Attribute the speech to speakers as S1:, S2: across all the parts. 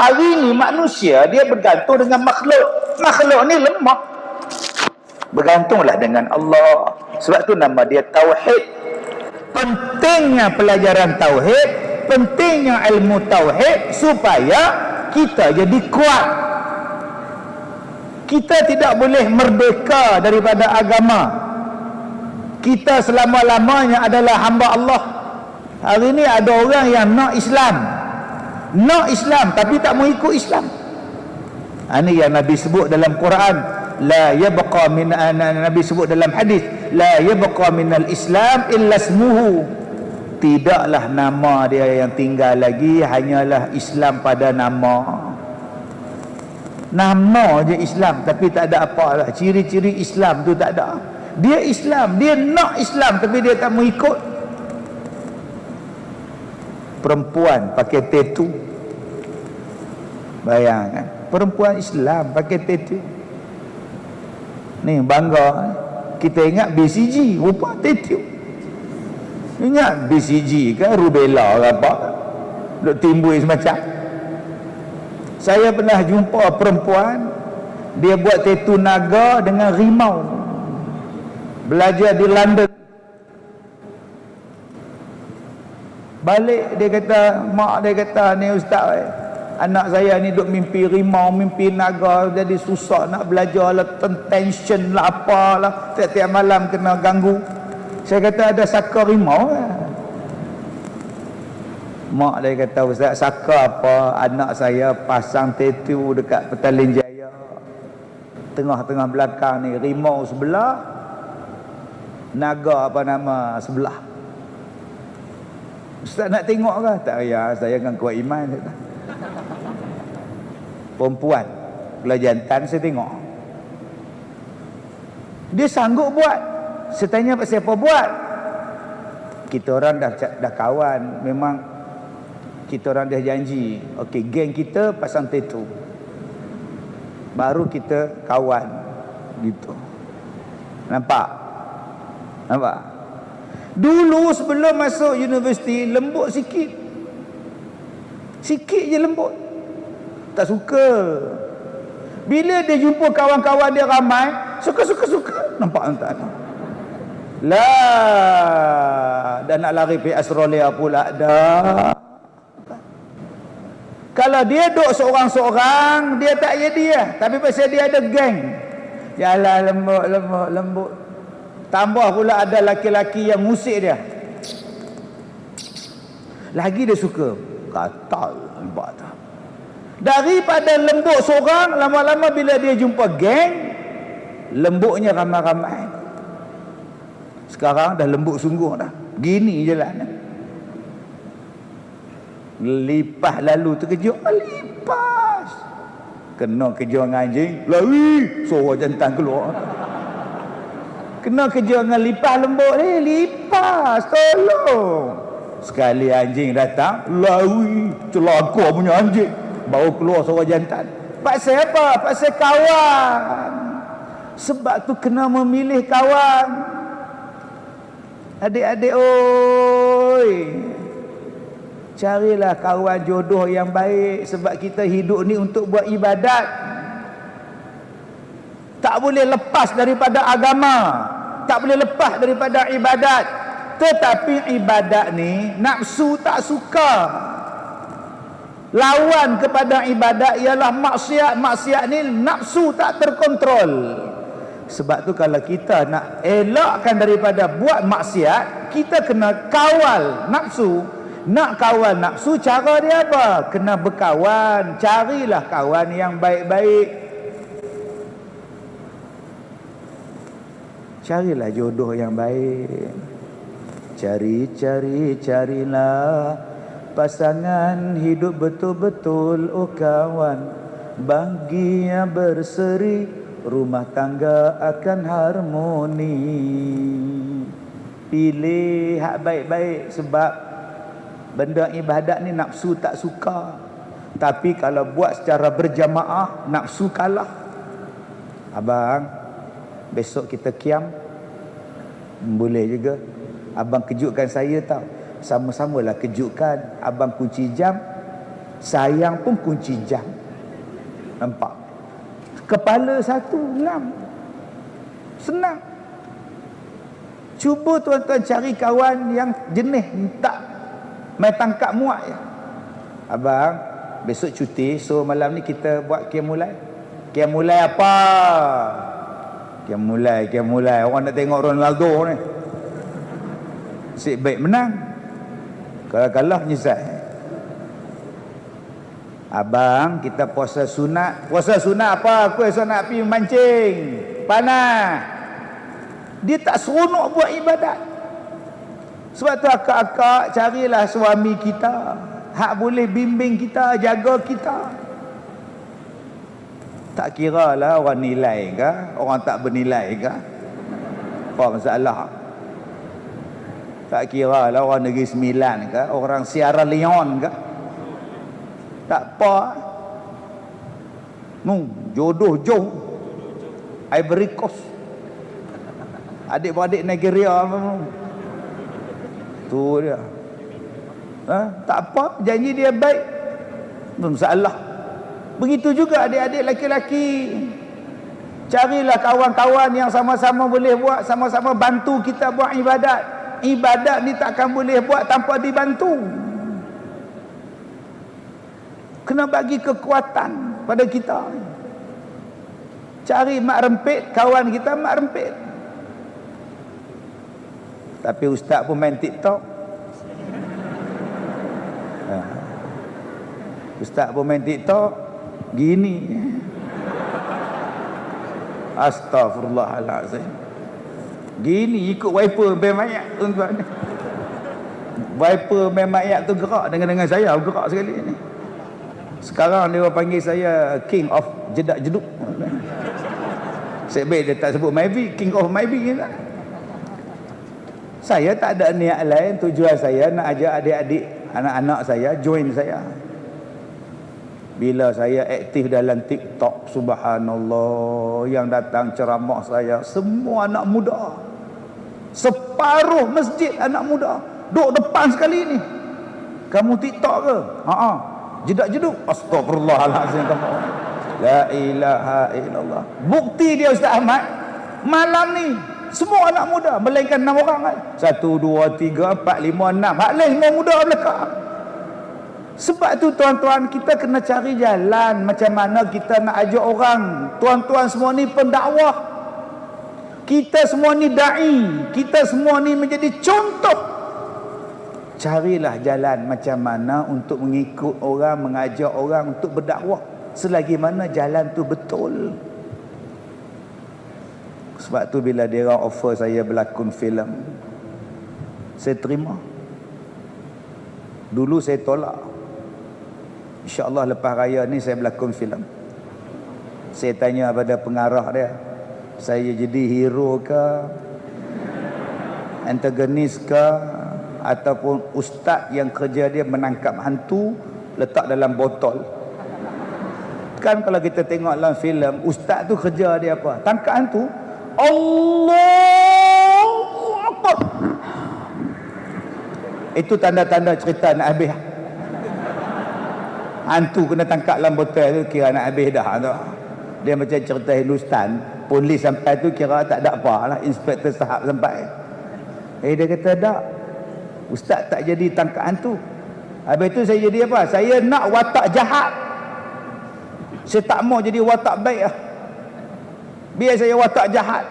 S1: Hari ni manusia dia bergantung dengan makhluk. Makhluk ni lemah. Bergantunglah dengan Allah. Sebab tu nama dia tauhid. Pentingnya pelajaran tauhid, pentingnya ilmu tauhid supaya kita jadi kuat. Kita tidak boleh merdeka daripada agama. Kita selama-lamanya adalah hamba Allah. Hari ini ada orang yang nak Islam, tapi tak mau ikut Islam. Ini yang Nabi sebut dalam Quran, la yabqa min, Nabi sebut dalam hadis, la yabqa minal Islam illa ismuhu. Tidaklah nama dia yang tinggal lagi, hanyalah Islam pada nama. Nama je Islam, tapi tak ada apa lah. Ciri-ciri Islam tu tak ada. Dia Islam, dia nak Islam, tapi dia tak mau ikut. Perempuan pakai tattoo, bayangkan, perempuan Islam pakai tattoo. Ni bangga. Kita ingat BCG, rupa tattoo. Ingat BCG kan, rubella ke apa, duk timbul semacam. Saya pernah jumpa perempuan, dia buat tattoo naga dengan rimau. Belajar di London. Balik dia kata, mak dia kata, ni ustaz, anak saya ni duk mimpi rimau, mimpi naga, jadi susah nak belajar lah, tension lah, apalah, tiap-tiap malam kena ganggu. Saya kata, ada saka rimau lah. Mak dia kata, ustaz, saka apa? Anak saya pasang tattoo dekat Petaling Jaya, tengah-tengah belakang ni rimau sebelah, naga apa nama sebelah. Ustaz nak tengok ke? Tak payah, saya kan kuat iman. Perempuan belah jantan saya tengok, dia sanggup buat. Saya tanya pasal apa buat. Kita orang dah kawan, memang kita orang dah janji, okey, geng kita pasang tattoo, baru kita kawan gitu. Nampak? Dulu sebelum masuk universiti, lembut sikit je lembut, tak suka. Bila dia jumpa kawan-kawan dia ramai, suka. Nampak tak? Lah, dah nak lari pergi Australia pula dah. Kalau dia duduk seorang-seorang, dia tak jadi lah. Tapi pasal dia ada geng, jalan lembut. Tambah pula ada laki-laki yang musik dia, lagi dia suka. Katal, nampak tak? Daripada lembut seorang, lama-lama bila dia jumpa geng, lembutnya ramai-ramai. Sekarang dah lembut sungguh dah. Gini je lah. Lipas lalu terkejut, lipas. Kena kejar dengan anjing, lari, suara jantan keluar. Kena kejar dengan lipas lembut, lipas, tolong. Sekali anjing datang, lari, celaka punya anjing, baru keluar suara jantan. Pasal apa? Pasal kawan. Sebab tu kena memilih kawan. Adik-adik oi, carilah kawan jodoh yang baik. Sebab kita hidup ni untuk buat ibadat. Tak boleh lepas daripada agama, tak boleh lepas daripada ibadat. Tetapi ibadat ni nafsu tak suka. Lawan kepada ibadat ialah maksiat. Maksiat ni nafsu tak terkontrol. Sebab tu kalau kita nak elakkan daripada buat maksiat, kita kena kawal nafsu. Nak kawal nafsu, cara dia apa? Kena berkawan. Carilah kawan yang baik-baik. Carilah jodoh yang baik. Carilah pasangan hidup betul-betul, oh kawan. Bahagia berseri, rumah tangga akan harmoni. Pilih hak baik-baik. Sebab benda ibadat ni nafsu tak suka. Tapi kalau buat secara berjamaah, nafsu kalah. Abang, besok kita kiam, boleh juga. Abang kejutkan saya tau. Sama-samalah kejutkan. Abang kunci jam, sayang pun kunci jam. Nampak? Kepala satu, ngam. Senang. Cuba tuan-tuan cari kawan yang jenis tak main tangkap muak je. Abang, besok cuti, so malam ni kita buat Qiyamulai. Qiyamulai apa? Qiyamulai. Orang nak tengok Ronaldo ni. Nasib baik menang. Kalau kalah menyesal. Abang, kita puasa sunat. Puasa sunat apa? Aku esok nak pergi mancing. Panas. Dia tak seronok buat ibadat. Sebab tu akak-akak carilah suami kita, hak boleh bimbing kita, jaga kita. Tak kira lah orang nilai ke, orang tak bernilai ke. Apa masalah? Tak kira lah orang Negeri Sembilan ke, orang Sierra Leone ke. Tak apa. Jodoh jauh. Ivory Coast. Adik-beradik Nigeria. Tu dia. Tak apa, janji dia baik. Tak masalah. Begitu juga adik-adik laki-laki. Carilah kawan-kawan yang sama-sama boleh buat, sama-sama bantu kita buat ibadat. Ibadat ni takkan boleh buat tanpa dibantu. Kena bagi kekuatan pada kita. Cari mak rempit, kawan kita mak rempit. Tapi ustaz pun main TikTok. Ustaz pun main TikTok. Gini. Astaghfirullahaladzim. Gini ikut wiper main mayat tuan-tuan. Wiper main mayat tu gerak dengan saya gerak sekali ni. Sekarang dia panggil saya King of Jedak Jeduk. Sebab dia tak sebut Maybe, King of Maybe kan. Saya tak ada niat lain, tujuan saya nak ajak adik-adik, anak-anak saya join saya. Bila saya aktif dalam TikTok, subhanallah, yang datang ceramah saya semua anak muda. Separuh masjid anak muda. Duduk depan sekali ni. Kamu TikTok ke? Jedak jeduk. Astagfirullahalazim. La ilaha illallah. Bukti dia Ustaz Ahmad, malam ni semua anak muda, melainkan 6 orang kan. 1, 2, 3, 4, 5, 6. Hak lain semua muda belakang. Sebab tu tuan-tuan, kita kena cari jalan macam mana kita nak ajak orang. Tuan-tuan semua ni pendakwah. Kita semua ni da'i. Kita semua ni menjadi contoh. Carilah jalan macam mana untuk mengikut orang, mengajak orang untuk berdakwah. Selagi mana jalan tu betul. Sebab tu bila dia orang offer saya berlakon filem, saya terima. Dulu saya tolak. InsyaAllah lepas raya ni saya berlakon filem. Saya tanya pada pengarah dia, saya jadi hero ke, antagonis ke, ataupun ustaz yang kerja dia menangkap hantu letak dalam botol. Kan kalau kita tengok dalam filem, ustaz tu kerja dia apa? Tangkap hantu. Allahu Akbar. Itu tanda-tanda cerita nak habis. Hantu kena tangkap dalam botol tu kira nak habis dah tu. Dia macam cerita Hindustan, polis sampai tu kira tak ada apa lah, inspektor sahab sampai. Dia kata tak, ustaz tak jadi tangkap hantu. Habis tu saya jadi apa? Saya nak watak jahat. Saya tak mau jadi watak baik lah. Biar saya watak jahat.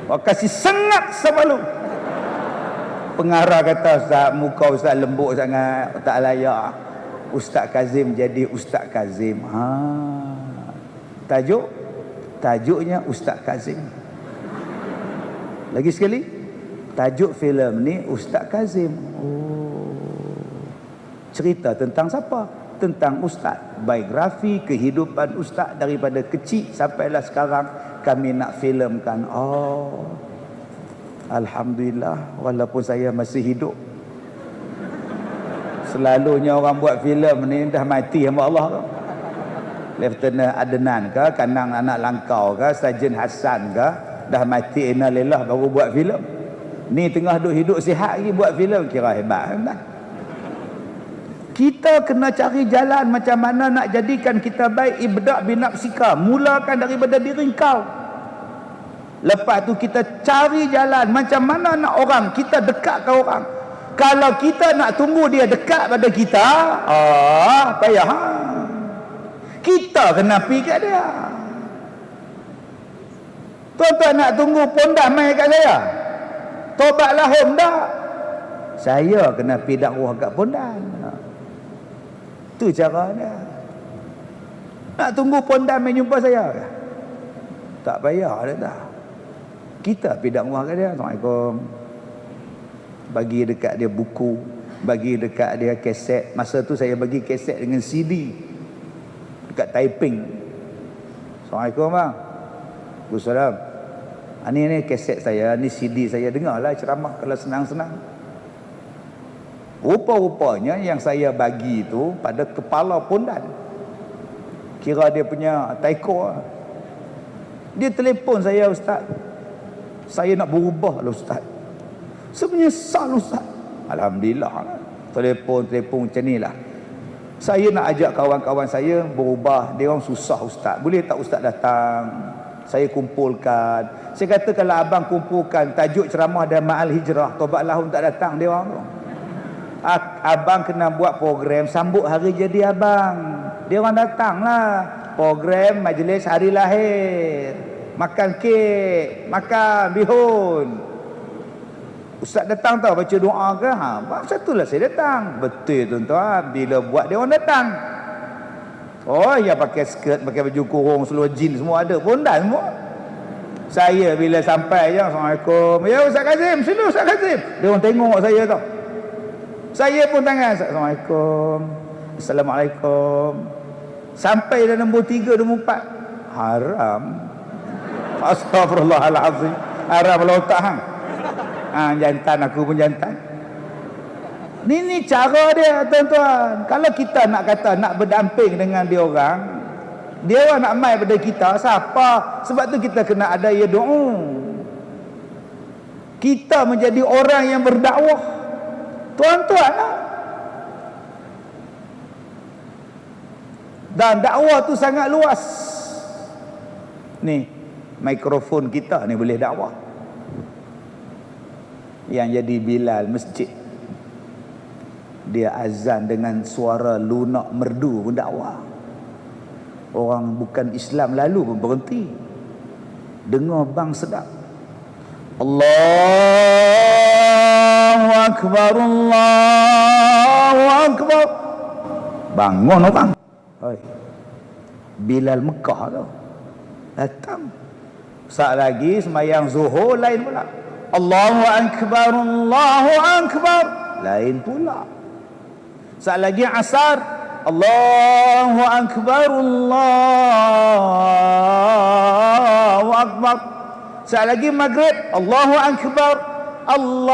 S1: Wah, kasih sengat sama lu. Pengarah kata, Ustaz, muka Ustaz lembut sangat, tak layak. Ustaz Kazim jadi Ustaz Kazim. Tajuknya Ustaz Kazim. Lagi sekali, tajuk filem ni Ustaz Kazim. Cerita tentang siapa? Tentang ustaz. Biografi kehidupan ustaz daripada kecil sampailah sekarang kami nak filmkan. Alhamdulillah, walaupun saya masih hidup. Selalunya orang buat filem ni dah mati sama Allah ke. Lieutenant Adnan ke, Kanang Anak Langkau ke, Sarjan Hassan ke, dah mati innalillah baru buat filem. Ni tengah duk hidup sihat lagi buat filem, kira hebat kan? Kita kena cari jalan macam mana nak jadikan kita baik. Ibda' binafsika, mulakan daripada diri kau. Lepas tu kita cari jalan macam mana nak orang kita dekat ke orang. Kalau kita nak tunggu dia dekat pada kita, payah. Kita kena pergi kat dia. Tuan-tuan nak tunggu pondan mai kat saya? Tobat lahum dah. Saya kena pergi dakwah kat pondan. Tu cara dia. Nak tunggu pondan mai jumpa saya ke? Tak payah dah dah. Kita pergi dakwah kat dia. Assalamualaikum. Bagi dekat dia buku, bagi dekat dia kaset. Masa tu saya bagi kaset dengan CD dekat Taiping. Assalamualaikum bang. Waalaikumsalam. Ni kaset saya, ni CD saya, dengarlah ceramah kalau senang-senang. Rupa-rupanya yang saya bagi tu pada kepala pondan. Kira dia punya taiko. Dia telefon saya, ustaz. Saya nak berubah lah ustaz. Saya menyesal ustaz. Alhamdulillah. Telefon macam ni lah. Saya nak ajak kawan-kawan saya berubah. Dia orang susah ustaz. Boleh tak ustaz datang? Saya kumpulkan. Saya kata kalau abang kumpulkan tajuk ceramah dan ma'al hijrah, tobat lahum tak datang dia orang tu. Abang kena buat program sambut hari jadi abang. Dia orang datang lah. Program majlis hari lahir, makan kek, makan bihun. Ustaz datang tau baca doa ke? Satulah saya datang. Betul tuan-tuan. Bila buat dia orang datang. Oh, yang pakai skirt, pakai baju kurung, seluar jin semua ada. Pondan semua. Saya bila sampai je, Assalamualaikum. Ya Ustaz Kazim, sini Ustaz Kazim. Dia orang tengok saya tau. Saya pun tangan, Assalamualaikum. Assalamualaikum. Sampai dah nombor 3, nombor 4. Haram. Astagfirullahalazim. Haram kalau tak hang. Jantan, aku pun jantan. Ni cara dia tuan-tuan. Kalau kita nak kata nak berdamping dengan dia orang nak mai pada kita, siapa? Sebab tu kita kena ada ya doa. Kita menjadi orang yang berdakwah. Tuan-tuan lah. Dan dakwah tu sangat luas. Ni mikrofon kita ni boleh dakwah. Yang jadi Bilal masjid, dia azan dengan suara lunak merdu pun dakwah. Orang bukan Islam lalu pun berhenti dengar bang sedap. Allahu Akbar, Allahu Akbar. Bangun orang. Bilal Mekah tu datang. Saat lagi sembahyang zuhur lain pula. Allahu Akbar, Allahu Akbar, lain pula. Saat lagi asar, Allahu Akbar, Allahu Akbar. Saat lagi maghrib, Allahu Akbar, Allahu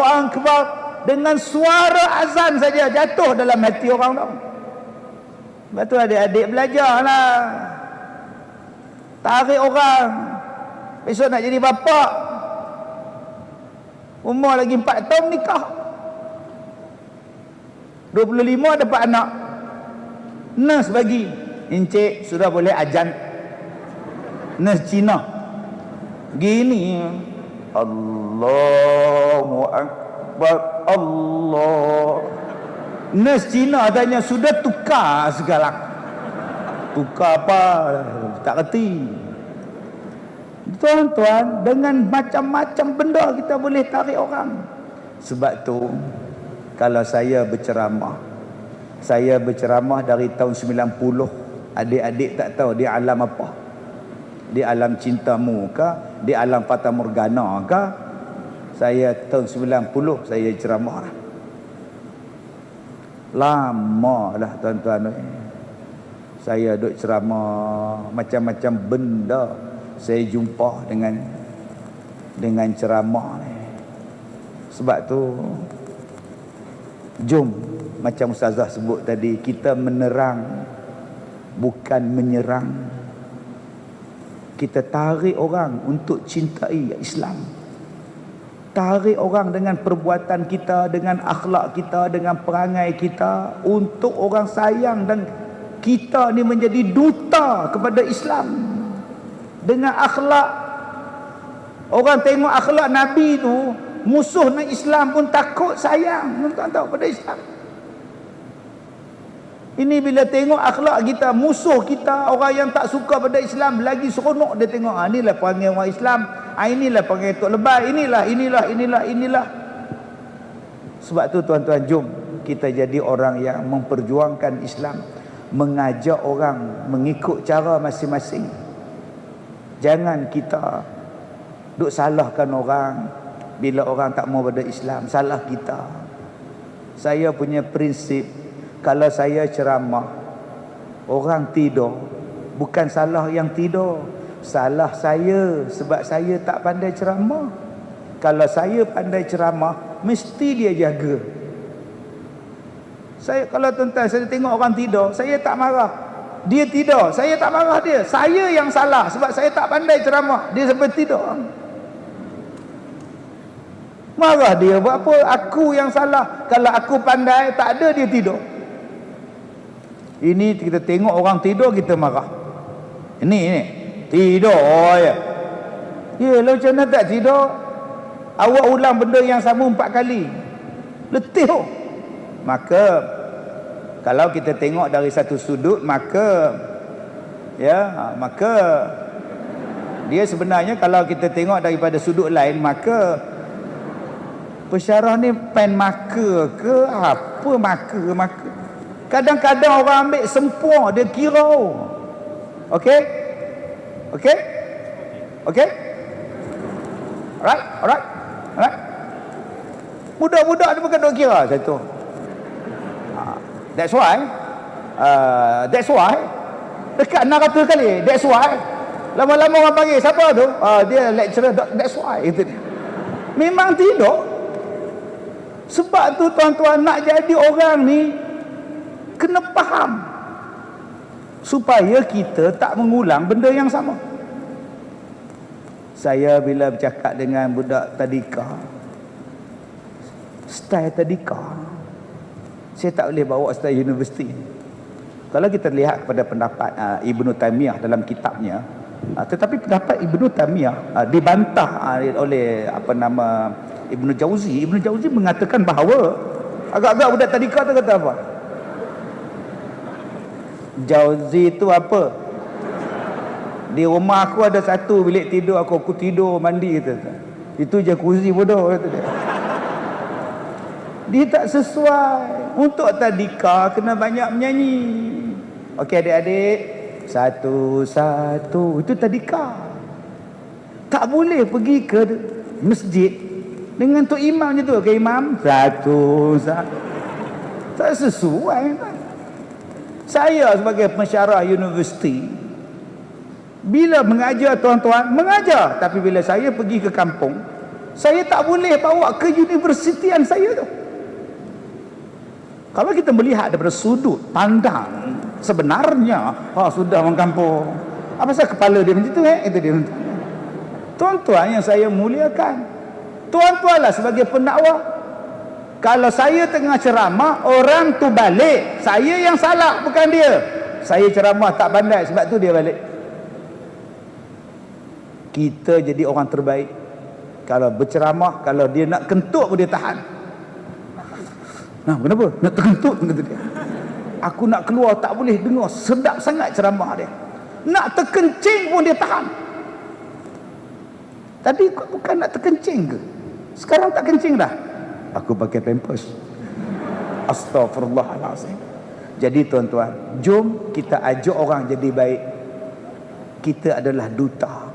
S1: Akbar. Dengan suara azan saja jatuh dalam hati orang tu. Sebab tu adik-adik belajarlah. Tarik orang. Besok nak jadi bapa, umur lagi 4 tahun nikah, 25 dapat anak. Nurse bagi, encik sudah boleh ajan. Nurse Cina gini, Allahu Akbar, Allah. Nurse Cina tanya, sudah tukar segala. Tukar apa? Tak kerti. Tuan-tuan, dengan macam-macam benda kita boleh tarik orang. Sebab tu kalau saya berceramah dari tahun 90. Adik-adik tak tahu di alam apa. Di alam cintamu ke, di alam fata morgana ke. Saya tahun 90 saya ceramah. Lama lah tuan-tuan. Saya duk ceramah macam-macam benda saya jumpa dengan ceramah ni. Sebab tu jom, macam ustazah sebut tadi, kita menerang bukan menyerang. Kita tarik orang untuk cintai Islam. Tarik orang dengan perbuatan kita, dengan akhlak kita, dengan perangai kita, untuk orang sayang, dan kita ni menjadi duta kepada Islam. Dengan akhlak, orang tengok akhlak Nabi tu, musuh nak Islam pun takut, sayang, tuan-tuan tahu, pada Islam. Ini bila tengok akhlak kita, musuh kita, orang yang tak suka pada Islam, lagi seronok dia tengok, inilah perangai orang Islam, inilah perangai tok lebay, inilah. Sebab tu tuan-tuan, jom kita jadi orang yang memperjuangkan Islam, mengajak orang mengikut cara masing-masing. Jangan kita duk salahkan orang bila orang tak mau pada Islam. Salah kita. Saya punya prinsip, kalau saya ceramah, orang tidur, bukan salah yang tidur, salah saya, sebab saya tak pandai ceramah. Kalau saya pandai ceramah, mesti dia jaga. Saya, kalau tuan-tuan, saya tengok orang tidur, saya tak marah. Dia tidur, saya tak marah dia. Saya yang salah sebab saya tak pandai ceramah. Dia sampai tidur. Marah dia, buat apa? Aku yang salah. Kalau aku pandai, tak ada dia tidur. Ini kita tengok orang tidur, kita marah. Ini tidur ya. Yalah, macam mana tak tidur? Awak ulang benda yang sama 4 kali, letih. Maka kalau kita tengok dari satu sudut, maka dia sebenarnya, kalau kita tengok daripada sudut lain, maka pesyarah ni pen maka ke apa, maka kadang-kadang orang ambil sempur, dia kira. Okey? Alright. Budak-budak dia bukan duk kira satu. That's why dekat 600 kali, that's why lama-lama orang panggil siapa tu, dia lecturer, that's why, itu dia. Memang tidur. Sebab tu tuan-tuan, nak jadi orang ni kena faham supaya kita tak mengulang benda yang sama. Saya bila bercakap dengan budak tadika, style tadika, saya tak boleh bawa style universiti. Kalau kita lihat kepada pendapat Ibnu Taimiyah dalam kitabnya, tetapi pendapat Ibnu Taimiyah dibantah oleh Ibnu Jauzi. Ibnu Jauzi mengatakan bahawa, agak-agak budak tadika tu kata apa? Jauzi itu apa? Di rumah aku ada satu bilik tidur aku tidur mandi, kata. Itu jacuzzi bodoh, kata dia. Dia tak sesuai. Untuk tadika kena banyak menyanyi. Okey adik-adik, satu-satu, itu tadika. Tak boleh pergi ke masjid dengan tok imam je tu, ke imam satu-satu. Tak sesuai kan? Saya sebagai pensyarah universiti, bila mengajar tuan-tuan, mengajar. Tapi bila saya pergi ke kampung, saya tak boleh bawa ke universitian saya tu. Kalau kita melihat daripada sudut pandang, sebenarnya sudah orang kampung. Apa pasal kepala dia macam tu itu dia. Tuan-tuan yang saya muliakan, tuan-tuanlah sebagai pendakwah. Kalau saya tengah ceramah, orang tu balik, saya yang salah, bukan dia. Saya ceramah tak pandai, sebab tu dia balik. Kita jadi orang terbaik kalau berceramah, kalau dia nak kentut pun dia tahan. Nah, kenapa? Nak terkentut, kata dia. Aku nak keluar tak boleh dengar, sedap sangat ceramah dia. Nak terkencing pun dia tahan. Tadi bukan nak terkencing ke? Sekarang tak kencing dah. Aku pakai pampers. Astaghfirullahalazim. Jadi tuan-tuan, jom kita ajak orang jadi baik. Kita adalah duta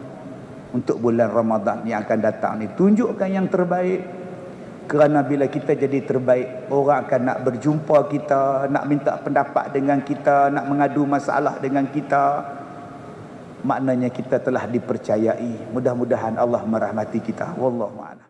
S1: untuk bulan Ramadan yang akan datang ni. Tunjukkan yang terbaik. Kerana bila kita jadi terbaik, orang akan nak berjumpa kita, nak minta pendapat dengan kita, nak mengadu masalah dengan kita. Maknanya kita telah dipercayai. Mudah-mudahan Allah merahmati kita. Wallahu a'lam.